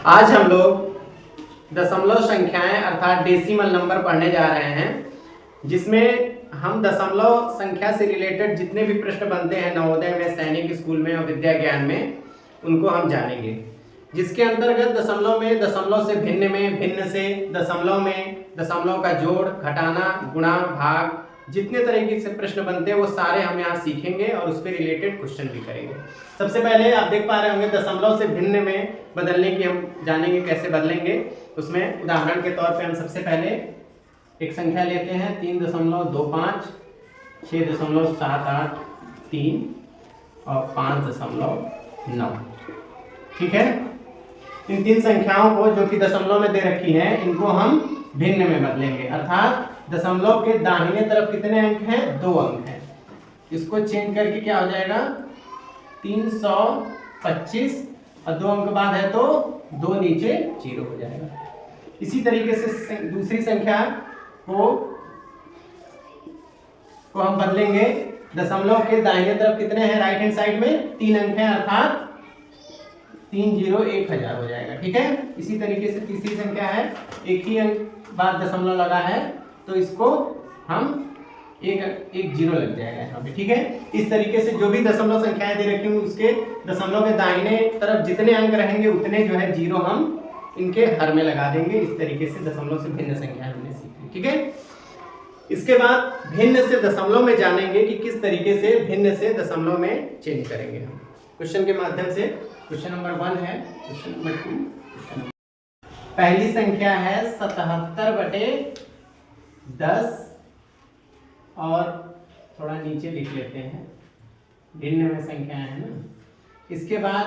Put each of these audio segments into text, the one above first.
आज हम लोग दशमलव संख्याएं अर्थात डेसिमल नंबर पढ़ने जा रहे हैं, जिसमें हम दशमलव संख्या से रिलेटेड जितने भी प्रश्न बनते हैं नवोदय में, सैनिक स्कूल में और विद्या ज्ञान में, उनको हम जानेंगे। जिसके अंतर्गत दशमलव में, दशमलव से भिन्न में, भिन्न से, दशमलव में, दशमलव का जोड़, घटाना, गुणा, भाग, जितने तरीके से प्रश्न बनते हैं वो सारे हम यहाँ सीखेंगे और उस पर रिलेटेड क्वेश्चन भी करेंगे। सबसे पहले आप देख पा रहे होंगे दशमलव से भिन्न में बदलने की हम जानेंगे कैसे बदलेंगे। उसमें उदाहरण के तौर पे हम सबसे पहले एक संख्या लेते हैं 3.25, 6.78, 3 और 5.9। ठीक है, इन तीन संख्याओं को जो कि दशमलव में दे रखी हैं इनको हम भिन्न में बदलेंगे, अर्थात दशमलव के दाहिने तरफ कितने अंक हैं? 2 अंक हैं। इसको चेंज करके क्या हो जाएगा? 325 और 2 अंक बाद है तो 2 नीचे 0 हो जाएगा। इसी तरीके से दूसरी संख्या को हम बदलेंगे। दशमलव के दाहिने तरफ कितने हैं? राइट हैंड साइड में 3 अंक हैं, अर्थात 301,000 हो जाएगा। ठीक है, इसी तरीके से तीसरी संख्या है, एक ही अंक बाद दशमलव लगा है तो इसको हम एक 0 लग जाएगा यहाँ पे। ठीक है, इस तरीके से जो भी दशमलव संख्याएं दे रखी होंगी उसके दशमलव के दाहिने तरफ जितने अंक रहेंगे उतने जो है 0 हम इनके हर में लगा देंगे। इस तरीके से दशमलव से भिन्न संख्या हमने सीखी। ठीक है, इसके बाद भिन्न से दशमलव में जानेंगे कि किस तरीके से भिन्न से दशमलव में चेंज करेंगे हम क्वेश्चन के माध्यम से। क्वेश्चन नंबर 1 है, क्वेश्चन नंबर 2। पहली संख्या है 77/10 और थोड़ा नीचे लिख लेते हैं, भिन्न में संख्याएं हैं ना। इसके बाद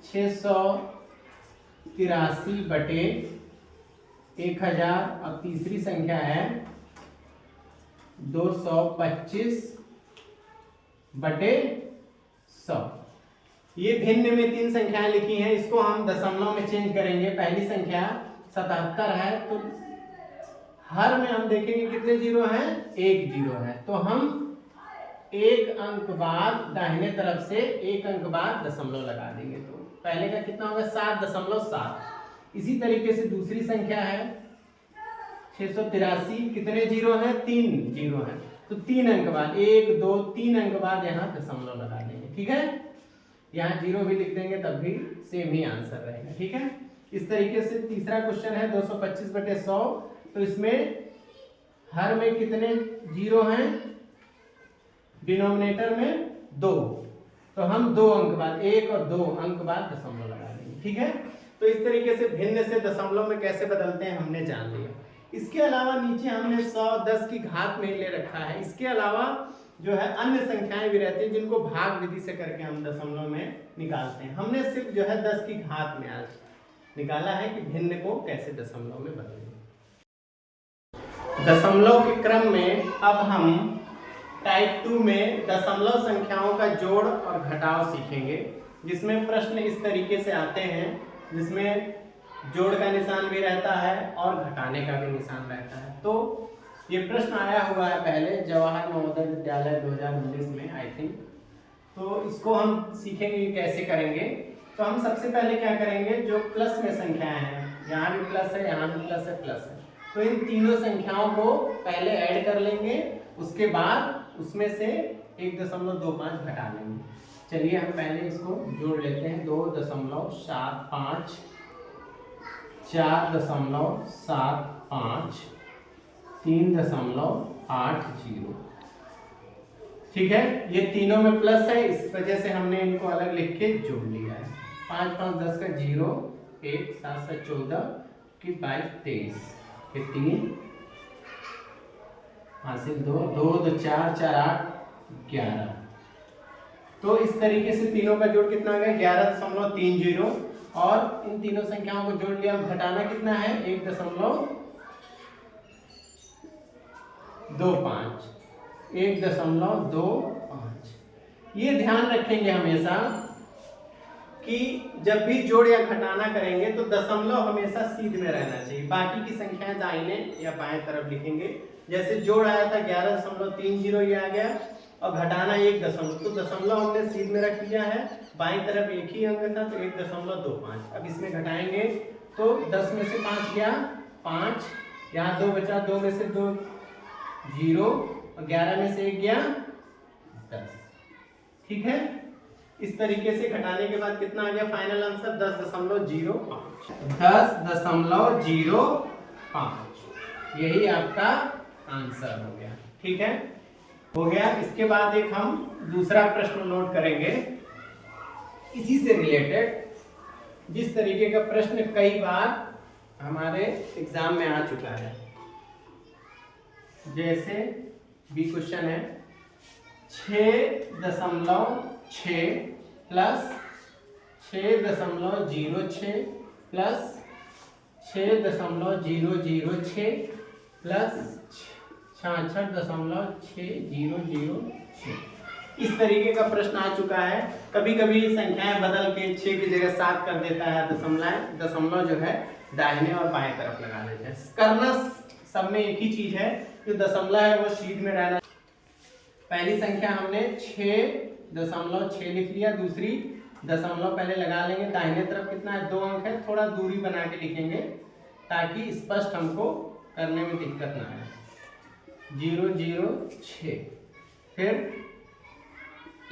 683/1000 और तीसरी संख्या है 225/100। ये भिन्न में 3 संख्याएं लिखी हैं, इसको हम दशमलव में चेंज करेंगे। पहली संख्या 77 है तो हर में हम देखेंगे कितने 0 हैं? 1 0 है, तो हम एक अंक बाद दाहिने तरफ से एक अंक बाद दशमलव लगा देंगे। तो पहले का कितना होगा? 7.7। इसी तरीके से दूसरी संख्या है 683, कितने 0 हैं? 3 0 हैं, तो 3 अंक बाद 1 2 3 अंक बाद यहाँ दशमलव लगा देंगे। ठीक है, यहाँ 0 भी लिख देंगे तब भी सेम ही आंसर रहेगा। ठीक है, इस तरीके से तीसरा क्वेश्चन है 225/100, तो इसमें हर में कितने 0 हैं? डिनोमिनेटर में 2, तो हम 2 अंक बाद 1 और 2 अंक बाद दशमलव लगा देंगे। ठीक है, तो इस तरीके से भिन्न से दशमलव में कैसे बदलते हैं हमने जान लिया। इसके अलावा नीचे हमने 100 10 की घात में ले रखा है। इसके अलावा जो है अन्य संख्याएं भी रहती हैं जिनको भाग विधि से करके हम दशमलव में निकालते हैं। हमने सिर्फ जो है 10 की घात में आज निकाला है कि भिन्न को कैसे दशमलव में बदलेंगे। दशमलव के क्रम में अब हम टाइप 2 में दशमलव संख्याओं का जोड़ और घटाव सीखेंगे, जिसमें प्रश्न इस तरीके से आते हैं, जिसमें जोड़ का निशान भी रहता है और घटाने का भी निशान रहता है। तो ये प्रश्न आया हुआ है पहले जवाहर नवोदय विद्यालय 2019 में आई थिंक, तो इसको हम सीखेंगे कि कैसे करेंगे। तो हम सबसे पहले क्या करेंगे, जो प्लस में संख्याएं हैं, यहाँ भी प्लस है, यहाँ भी प्लस है, प्लस है, तो इन तीनों संख्याओं को पहले ऐड कर लेंगे, उसके बाद उसमें से 1.25 घटा लेंगे। चलिए हम पहले इसको जोड़ लेते हैं। 2.75, 4.75, 3.80। ठीक है, ये तीनों में प्लस है, इस वजह से हमने इनको अलग लिख के जोड़ लिया है। 5 5 10 का 0, 1 7 7 14 की 22 23 के 3 हासिल 2 2 2 4 4 8 11। तो इस तरीके से तीनों का जोड़ कितना आ गया? 11.30। और इन तीनों संख्याओं को जोड़ लिया। घटाना कितना है? 1.25। 1.25। ये ध्यान रखेंगे हमेशा कि जब भी जोड़ या घटाना करेंगे तो दशमलव हमेशा सीध में रहना चाहिए, बाकी की संख्याएं दाहिने या बाएं तरफ लिखेंगे। जैसे जोड़ आया था 11.30, ये आ गया, और घटाना 1 तो दशमलव हमने सीध में रख लिया है, बाईं तरफ एक ही अंक था तो 1.25। अब इसमें घटाएंगे तो 10 में से 5 गया 5, यहाँ 2 बचा, 2 में से 2 0 और 11 में से 1 गया 10। ठीक है, इस तरीके से घटाने के बाद कितना आ गया फाइनल आंसर 10.05। 10.05 यही आपका आंसर हो गया। ठीक है, हो गया। इसके बाद एक हम दूसरा प्रश्न नोट करेंगे इसी से रिलेटेड, जिस तरीके का प्रश्न कई बार हमारे एग्जाम में आ चुका है। जैसे बी क्वेश्चन है 6.6 प्लस 6.06 प्लस 6.006 प्लस 66.6006। इस तरीके का प्रश्न आ चुका है। कभी कभी संख्याएं बदल के 6 की जगह 7 कर देता है, दशमलव जो है दाहिने और बाएं तरफ लगा देते हैं। करना सब में एक ही चीज है, जो दशमलव है वो सीध में रहना। पहली संख्या हमने 6.6 लिख लिया, दूसरी दशमलव पहले लगा लेंगे। दाहिने तरफ कितना है 2 अंक है, थोड़ा दूरी बना के लिखेंगे ताकि स्पष्ट हमको करने में दिक्कत ना आए। 006, फिर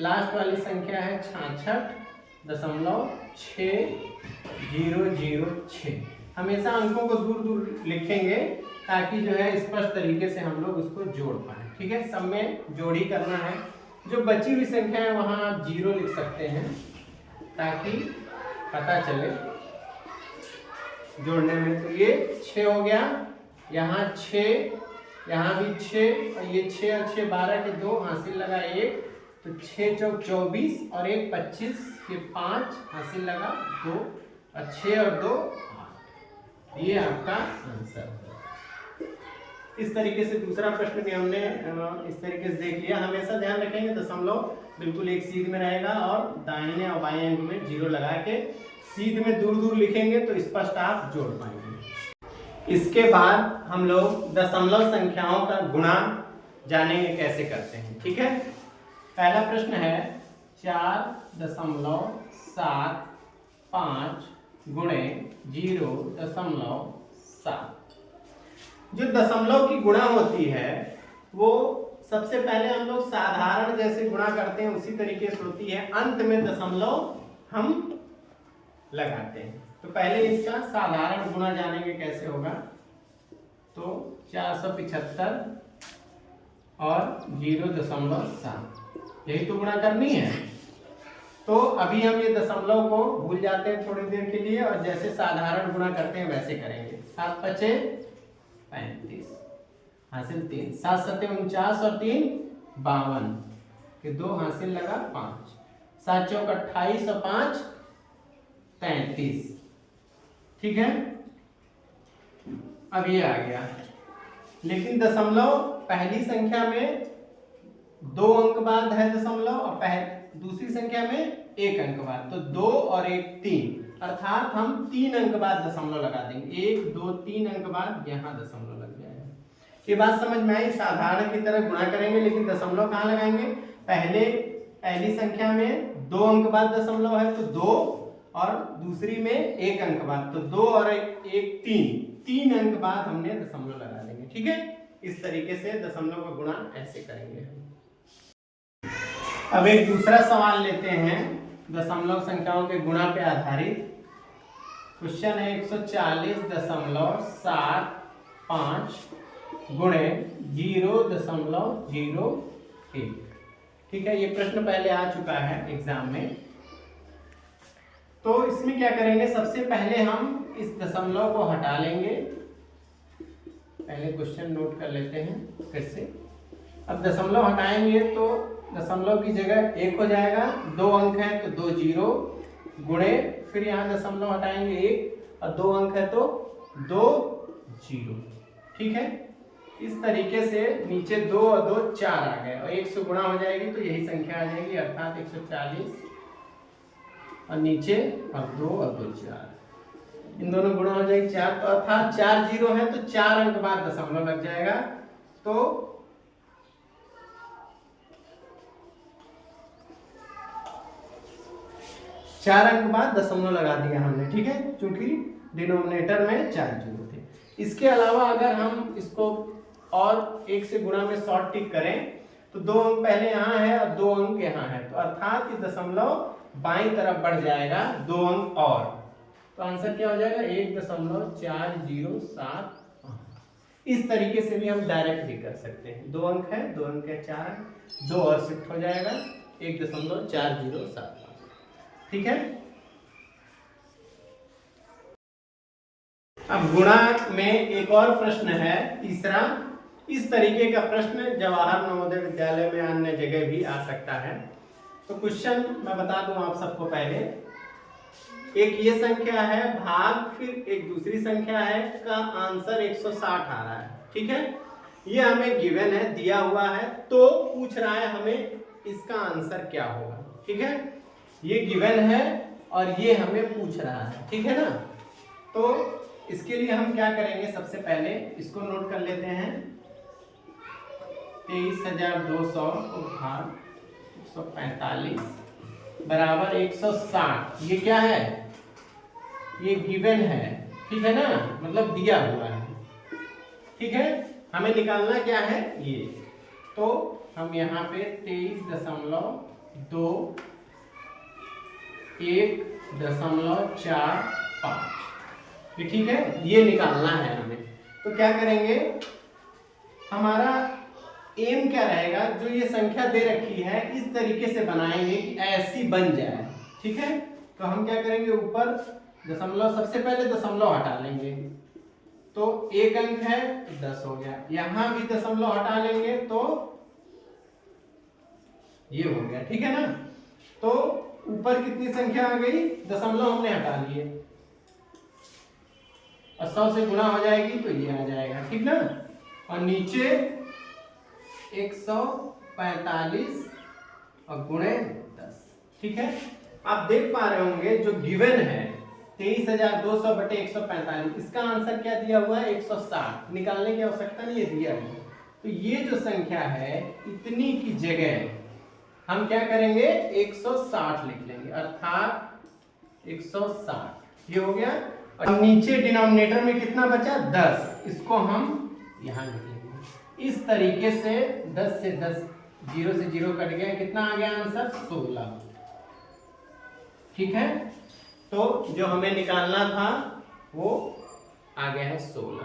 लास्ट वाली संख्या है 66.6006। हमेशा अंकों को दूर दूर लिखेंगे ताकि जो है स्पष्ट तरीके से हम लोग उसको जोड़ पाए। ठीक है, सब में जोड़ी करना है। जो बची हुई संख्या है वहां आप 0 लिख सकते हैं ताकि पता चले जोड़ने में। तो ये 6 हो गया, यहाँ 6, यहाँ भी 6 और ये 6 और 6 12 के 2 हासिल लगा 1, तो 6 चौक 24 और 1 25, ये 5 हासिल लगा 2 और 6 और 2 8। ये आपका आंसर है। इस तरीके से दूसरा प्रश्न भी हमने इस तरीके से देख लिया। हमेशा ध्यान रखेंगे दशमलव बिल्कुल एक सीध में रहेगा और दाहिने और बाएं अंक में 0 लगा के सीध में दूर दूर लिखेंगे तो स्पष्ट आप जोड़ पाएंगे। इसके बाद हम लोग दशमलव संख्याओं का गुणा जानेंगे कैसे करते हैं। ठीक है, पहला प्रश्न है 4.75 गुणे 0.7। जो दशमलव की गुणा होती है वो सबसे पहले हम लोग साधारण जैसे गुणा करते हैं उसी तरीके से होती है, अंत में दशमलव हम लगाते हैं। तो पहले इसका साधारण गुणा जानेंगे कैसे होगा। तो 475 और 0.7 यही तो गुणा करनी है। तो अभी हम ये दशमलव को भूल जाते हैं थोड़ी देर के लिए और जैसे साधारण गुणा करते हैं वैसे करेंगे। 7 5 35 हासिल 3, 7 7 49 और 3 52 के 2 हासिल लगा 5, 7 चौक 28 और 5 33। ठीक है, अब ये आ गया। लेकिन दशमलव पहली संख्या में 2 अंक बाद है दशमलव और दूसरी संख्या में 1 अंक बाद, तो 2 और 1 3, अर्थात हम 3 अंक बाद दशमलव लगा देंगे। 1 2 3 अंक बाद यहाँ दशमलव लग जाएगा। ये बात समझ में आई। साधारण की तरह गुणा करेंगे लेकिन दशमलव कहाँ लगाएंगे। पहली संख्या में 2 अंक बाद दशमलव है तो 2 और दूसरी में 1 अंक बाद, तो 2 और 1 3 अंक बाद हमने दशमलव लगा देंगे। ठीक है, इस तरीके से दशमलव का गुणा ऐसे करेंगे। अब एक दूसरा सवाल लेते हैं दशमलव संख्याओं के गुणा पे आधारित। क्वेश्चन है 140.75 गुणे 0.01। ठीक है, ये प्रश्न पहले आ चुका है एग्जाम में। तो इसमें क्या करेंगे, सबसे पहले हम इस दशमलव को हटा लेंगे। पहले क्वेश्चन नोट कर लेते हैं फिर से। अब दशमलव हटाएंगे तो दशमलव की जगह 1 हो जाएगा, 2 अंक है तो 2 0 गुणे, फिर यहाँ दशमलव हटाएंगे 1 और 2 अंक है तो 2 0। ठीक है, इस तरीके से नीचे 2 और 2 4 आ गए और 1 से गुणा हो जाएगी तो यही संख्या आ जाएगी, अर्थात 140 और नीचे और 2 और 2 4, इन दोनों गुणा हो जाएगी 4, तो अर्थात 4 0 है तो 4 अंक बाद दशमलव लग जाएगा। तो 4 अंक बाद दशमलव लगा दिया हमने, ठीक है, क्योंकि डिनोमिनेटर में 4 जीरो थे। इसके अलावा अगर हम इसको और 1 से गुणा में शॉर्ट टिक करें तो 2 अंक पहले यहाँ है और 2 अंक यहाँ है, तो अर्थात ये दशमलव बाईं तरफ बढ़ जाएगा 2 अंक और, तो आंसर क्या हो जाएगा 1.407। इस तरीके से भी हम डायरेक्ट भी कर सकते हैं, 2 अंक है, 2 अंक है, 4 अंक, 2 और शिफ्ट हो जाएगा 1.407, ठीक है। अब गुणा में एक और प्रश्न है, तीसरा। इस तरीके का प्रश्न जवाहर नवोदय विद्यालय में अन्य जगह भी आ सकता है। तो क्वेश्चन मैं बता दूं आप सबको पहले, एक ये संख्या है भाग फिर एक दूसरी संख्या है का आंसर 160 आ रहा है, ठीक है। ये हमें गिवन है, दिया हुआ है, तो पूछ रहा है हमें इसका आंसर क्या होगा, ठीक है। ये गिवन है और ये हमें पूछ रहा है, ठीक है ना। तो इसके लिए हम क्या करेंगे, सबसे पहले इसको नोट कर लेते हैं, 23,200 को भाग 145 बराबर 160। ये क्या है, ये गिवन है, ठीक है ना, मतलब दिया हुआ है, ठीक है। हमें निकालना क्या है ये, तो हम यहाँ पे 23.2 1.45, ठीक है, ये निकालना है हमें। तो क्या करेंगे, हमारा एम क्या रहेगा, जो ये संख्या दे रखी है इस तरीके से बनाएंगे कि ऐसी बन जाए, ठीक है। तो हम क्या करेंगे, ऊपर दशमलव, सबसे पहले दशमलव हटा लेंगे, तो 1 अंक है 10 हो गया, यहां भी दशमलव हटा लेंगे तो ये हो गया, ठीक है ना। तो ऊपर कितनी संख्या आ गई, दशमलव हमने हटा लिए, और 100 से गुणा हो जाएगी तो ये आ जाएगा, ठीक ना। और नीचे 145 और गुणे 10, ठीक है। आप देख पा रहे होंगे जो गिवन है 23,200 बटे 145, इसका आंसर क्या दिया हुआ है 160, निकालने की आवश्यकता नहीं है, दिया है। तो ये जो संख्या है इतनी की जगह हम क्या करेंगे 160 लिख लेंगे, अर्थात 160 ये हो गया। और नीचे डिनोमिनेटर में कितना बचा 10, इसको हम यहां लिख लेंगे इस तरीके से। 10 से 10 0 से 0 कट गया, कितना आ गया आंसर 16, ठीक है। तो जो हमें निकालना था वो आ गया है 16।